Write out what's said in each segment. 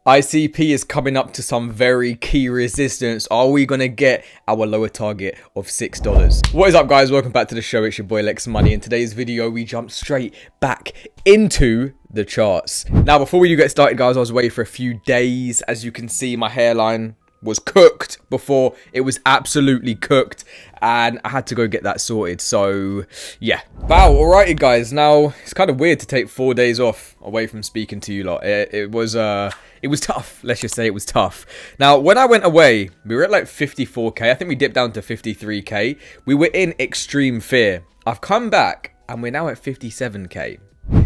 ICP is coming up to some very key resistance. Are we going to get our lower target of $6? What is up, guys? Welcome back to the show. It's your boy Lex Money. In today's video, we jump straight back into the charts. Now, before we do get started, guys, I was away for a few days. As you can see, my hairline was cooked before it was absolutely cooked, and I had to go get that sorted. So yeah, wow. Alrighty, guys, now it's kind of weird to take 4 days off away from speaking to you lot. It was tough. Let's just say it was tough. Now, when I went away, we were at like 54k. I think we dipped down to 53k. We were in extreme fear. I've come back and we're now at 57k.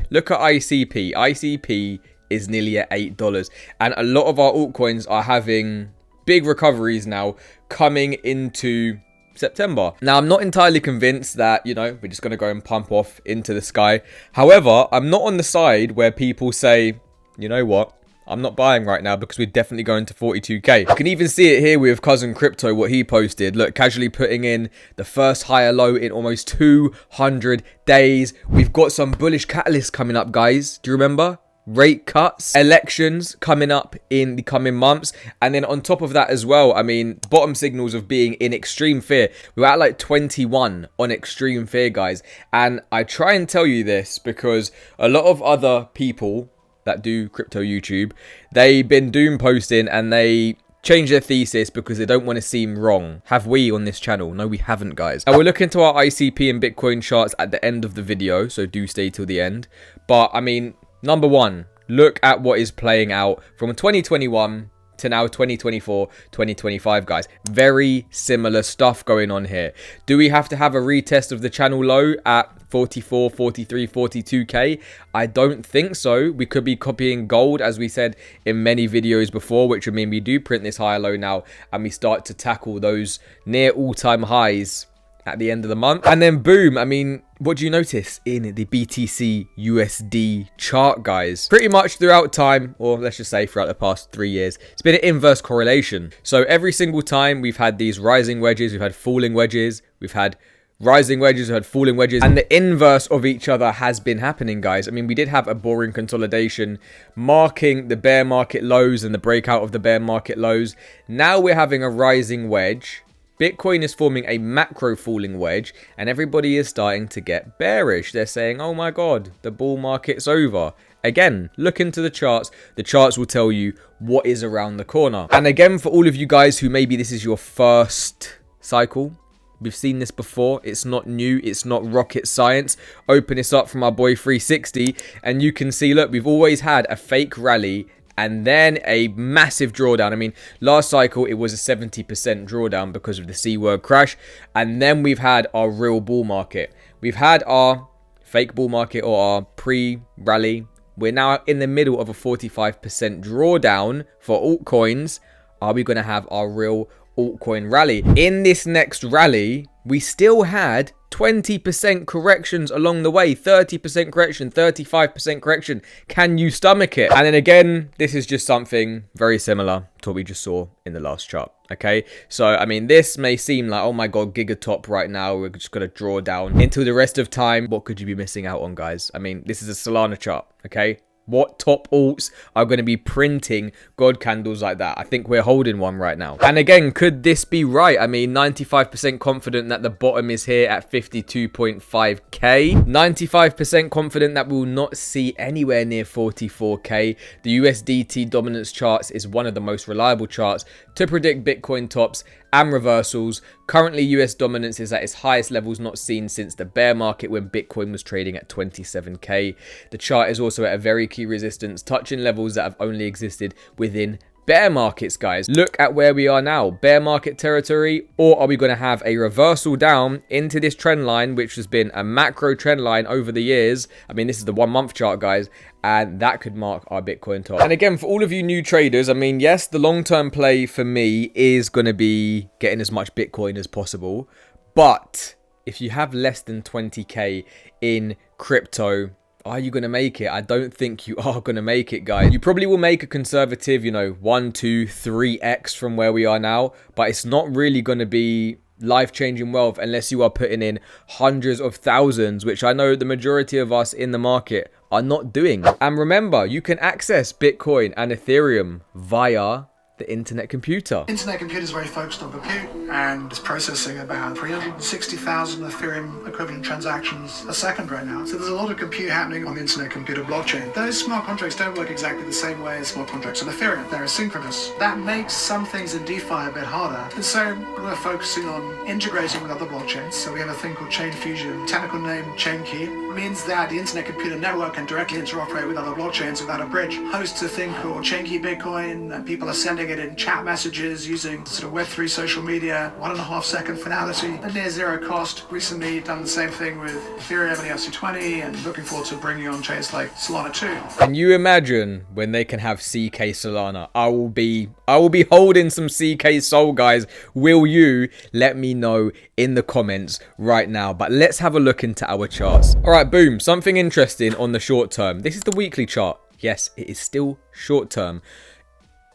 Look at ICP. ICP is nearly at $8, and a lot of our altcoins are having big recoveries now coming into September. Now, I'm not entirely convinced that, you know, we're just going to go and pump off into the sky. However, I'm not on the side where people say, you know what, I'm not buying right now because we're definitely going to 42k. You can even see it here with Cousin Crypto, what he posted. Look, casually putting in the first higher low in almost 200 days. We've got some bullish catalysts coming up, guys. Do you remember? Rate cuts, elections coming up in the coming months, and then on top of that as well, I mean, bottom signals of being in extreme fear. We're at like 21 on extreme fear, guys, and I try and tell you this because a lot of other people that do crypto YouTube, they've been doom posting and they change their thesis because they don't want to seem wrong. Have we on this channel? No, we haven't, guys. Now, we'll look into our ICP and Bitcoin charts at the end of the video, so do stay till the end. But I mean, number one, look at what is playing out from 2021 to now 2024, 2025, guys. Very similar stuff going on here. Do we have to have a retest of the channel low at 44, 43, 42k? I don't think so. We could be copying gold, as we said in many videos before, which would mean we do print this higher low now and we start to tackle those near all-time highs at the end of the month. And then boom, I mean, what do you notice in the BTC USD chart, guys? Pretty much throughout time, or let's just say throughout the past 3 years, it's been an inverse correlation. So every single time we've had these rising wedges, we've had falling wedges, we've had rising wedges, we've had falling wedges, and the inverse of each other has been happening, guys. I mean, we did have a boring consolidation marking the bear market lows and the breakout of the bear market lows. Now we're having a rising wedge. Bitcoin is forming a macro falling wedge, and everybody is starting to get bearish. They're saying, oh my god, the bull market's over. Again, look into the charts. The charts will tell you what is around the corner. And again, for all of you guys who maybe this is your first cycle, we've seen this before. It's not new. It's not rocket science. Open this up from our boy 360, and you can see, look, we've always had a fake rally and then a massive drawdown. I mean, last cycle, it was a 70% drawdown because of the C word crash. And then we've had our real bull market. We've had our fake bull market or our pre-rally. We're now in the middle of a 45% drawdown for altcoins. Are we going to have our real altcoin rally? In this next rally, we still had 20% corrections along the way, 30% correction, 35% correction. Can you stomach it? And then again, this is just something very similar to what we just saw in the last chart. Okay, so I mean, this may seem like, oh my god, gigatop right now, we're just gonna draw down into the rest of time. What could you be missing out on, guys? I mean, this is a Solana chart. Okay, what top alts are going to be printing god candles like that? I think we're holding one right now. And again, could this be right? I mean, 95% confident that the bottom is here at 52.5k. 95% confident that we will not see anywhere near 44k. The USDT dominance charts is one of the most reliable charts to predict Bitcoin tops and reversals. Currently, US dominance is at its highest levels not seen since the bear market when Bitcoin was trading at 27k. The chart is also at a very key resistance, touching levels that have only existed within bear markets, guys. Look at where we are now. Bear market territory, or are we going to have a reversal down into this trend line, which has been a macro trend line over the years? I mean, this is the 1 month chart, guys, and that could mark our Bitcoin top. And again, for all of you new traders, I mean, yes, the long-term play for me is going to be getting as much Bitcoin as possible, but if you have less than 20k in crypto, are you going to make it? I don't think you are going to make it, guys. You probably will make a conservative, you know, 1, 2, 3x from where we are now, but it's not really going to be life-changing wealth unless you are putting in hundreds of thousands, which I know the majority of us in the market are not doing. And remember, you can access Bitcoin and Ethereum via the internet computer. Internet computer is very focused on compute and is processing about 360,000 Ethereum equivalent transactions a second right now. So there's a lot of compute happening on the internet computer blockchain. Those smart contracts don't work exactly the same way as smart contracts on Ethereum. They're asynchronous. That makes some things in DeFi a bit harder. And so we're focusing on integrating with other blockchains. So we have a thing called Chain Fusion. Technical name Chain Key means that the internet computer network can directly interoperate with other blockchains without a bridge. Hosts a thing called Chain Key Bitcoin, and people are sending it in chat messages using sort of Web3 social media, 1.5 second finality, and near zero cost. Recently done the same thing with Ethereum and ERC20, and looking forward to bringing on chains like Solana 2. Can you imagine when they can have CK Solana? I will be holding some CK Sol, guys. Will you? Let me know in the comments right now. But let's have a look into our charts. All right, boom. Something interesting on the short term. This is the weekly chart. Yes, it is still short term.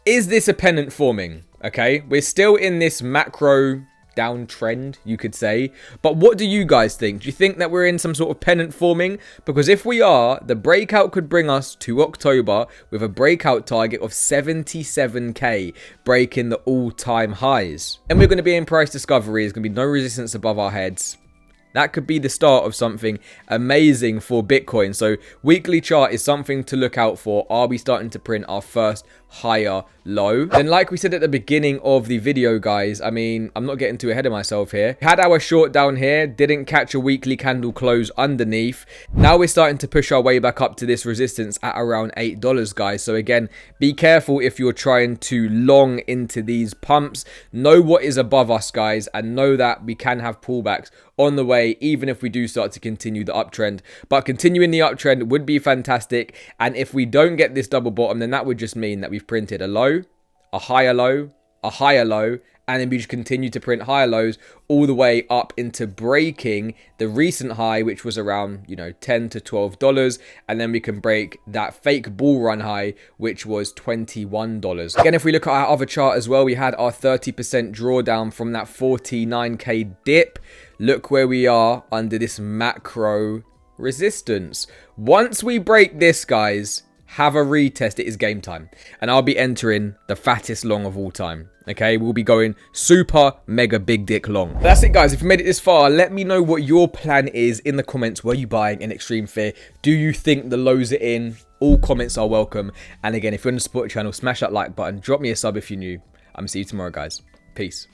Is this a pennant forming? Okay, we're still in this macro downtrend, you could say. But what do you guys think? Do you think that we're in some sort of pennant forming? Because if we are, the breakout could bring us to October with a breakout target of 77k, breaking the all-time highs. And we're going to be in price discovery. There's going to be no resistance above our heads. That could be the start of something amazing for Bitcoin. So weekly chart is something to look out for. Are we starting to print our first higher low? Then like we said at the beginning of the video, guys, I mean, I'm not getting too ahead of myself here. Had our short down here, didn't catch a weekly candle close underneath. Now we're starting to push our way back up to this resistance at around $8, guys. So again, be careful if you're trying to long into these pumps. Know what is above us, guys, and know that we can have pullbacks on the way, even if we do start to continue the uptrend. But continuing the uptrend would be fantastic. And if we don't get this double bottom, then that would just mean that we've printed a low, a higher low, a higher low, and then we just continue to print higher lows all the way up into breaking the recent high, which was around, you know, $10 to $12. And then we can break that fake bull run high, which was $21. Again, if we look at our other chart as well, we had our 30% drawdown from that 49k dip. Look where we are under this macro resistance. Once we break this, guys, have a retest. It is game time. And I'll be entering the fattest long of all time. Okay, we'll be going super mega big dick long. That's it, guys. If you made it this far, let me know what your plan is in the comments. Were you buying in Extreme Fear? Do you think the lows are in? All comments are welcome. And again, if you want to support the channel, smash that like button. Drop me a sub if you're new. I'm see you tomorrow, guys. Peace.